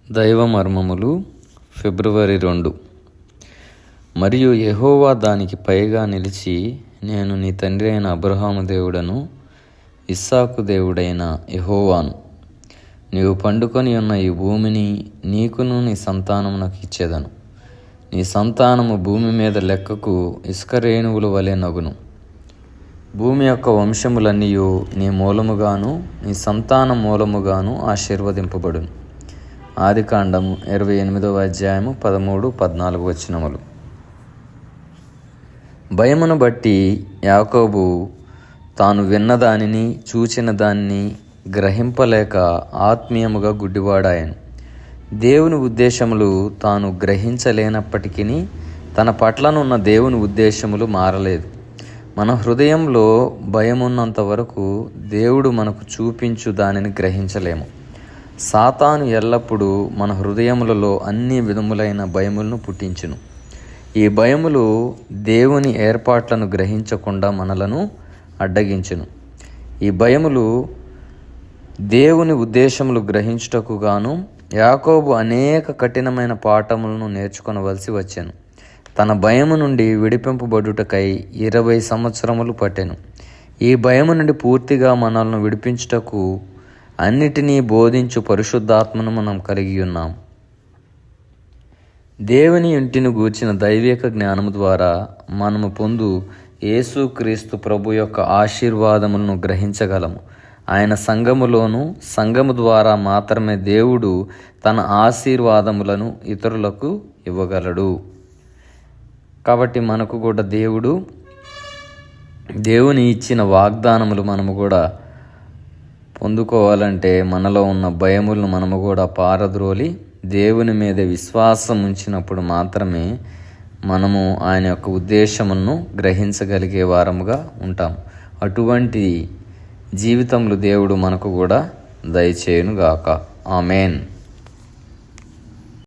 దైవ మర్మములు ఫిబ్రవరి 2. మరియు యెహోవా దానికి పైగా నిలిచి, నేను నీ తండ్రి అయిన అబ్రహాము దేవుడను, ఇస్సాకు దేవుడైన యెహోవాను. నీవు పండుకొని ఉన్న ఈ భూమిని నీకును నీ సంతానమునకు ఇచ్చేదను. నీ సంతానము భూమి మీద లెక్కకు ఇసుక రేణువుల వలె నగును. భూమి యొక్క వంశములన్నీయు నీ మూలముగాను నీ సంతానం మూలముగాను ఆశీర్వదింపబడును. ఆదికాండము 28 13-14 వచనములు. భయమును బట్టి యాకోబు తాను విన్నదానిని చూచిన దానిని గ్రహింపలేక ఆత్మీయముగా గుడ్డివాడాయను. దేవుని ఉద్దేశములు తాను గ్రహించలేనప్పటికీ తన పట్లనున్న దేవుని ఉద్దేశములు మారలేదు. మన హృదయంలో భయమున్నంత వరకు దేవుడు మనకు చూపించు దానిని గ్రహించలేము. సాతాను ఎల్లప్పుడూ మన హృదయములలో అన్ని విధములైన భయములను పుట్టించును. ఈ భయములు దేవుని ఏర్పాట్లను గ్రహించకుండా మనలను అడ్డగించును. ఈ భయములు దేవుని ఉద్దేశములు గ్రహించుటకు గాను యాకోబు అనేక కఠినమైన పాఠములను నేర్చుకొనవలసి వచ్చెను. తన భయము నుండి విడిపింపబడుటకై 20 సంవత్సరములు పట్టెను. ఈ భయము నుండి పూర్తిగా మనల్ని విడిపించుటకు అన్నిటినీ బోధించు పరిశుద్ధాత్మను మనం కలిగి ఉన్నాం. దేవుని ఇంటిని గూర్చిన దైవిక జ్ఞానము ద్వారా మనము పొందు యేసుక్రీస్తు ప్రభు యొక్క ఆశీర్వాదములను గ్రహించగలము. ఆయన సంఘము ద్వారా మాత్రమే దేవుడు తన ఆశీర్వాదములను ఇతరులకు ఇవ్వగలడు. కాబట్టి మనకు కూడా దేవుని ఇచ్చిన వాగ్దానములు మనము కూడా పొందుకోవాలంటే మనలో ఉన్న భయములను మనము కూడా పారద్రోలి దేవుని మీద విశ్వాసం ఉంచినప్పుడు మాత్రమే మనము ఆయన యొక్క ఉద్దేశములను గ్రహించగలిగే వారముగా ఉంటాం. అటువంటి జీవితంలో దేవుడు మనకు కూడా దయచేయునుగాక. ఆమేన్.